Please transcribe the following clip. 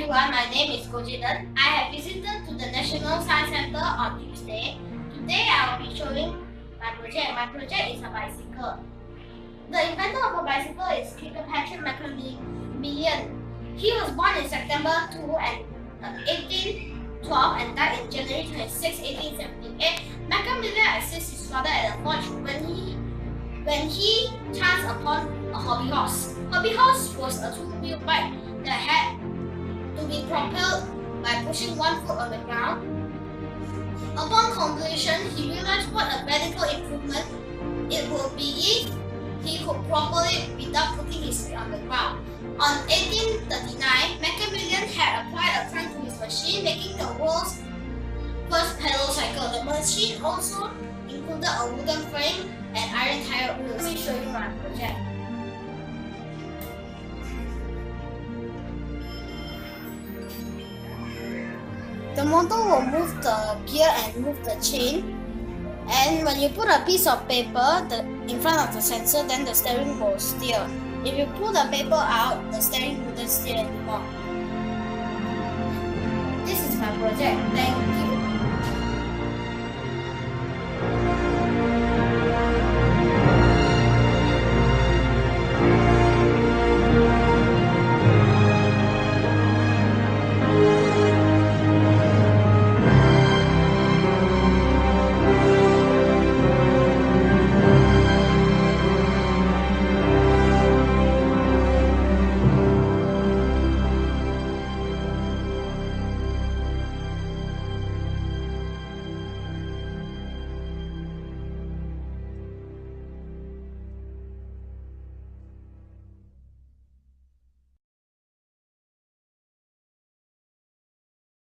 everyone, my name is Goh Jayden. I have visited to the National Science Center on Tuesday. Today I will be showing my project. My project is a bicycle. The inventor of a bicycle is Patrick Macmillan. He was born in September 1812 and died in January 26, 1878. Macmillan assists his father at a forge when he chanced upon a hobby horse. Hobby horse was a two-wheel bike that had to be propelled by pushing one foot on the ground. Upon completion, he realized what a radical improvement it would be if he could propel it without putting his feet on the ground. On 1839, Macmillan had applied a crank to his machine, making the world's first pedal cycle. The machine also included a wooden frame and iron tire wheels. Let me show you my project. The motor will move the gear and move the chain. And when you put a piece of paper in front of the sensor, then the steering will steer. If you pull the paper out, the steering wouldn't steer anymore. This is my project. Thank you.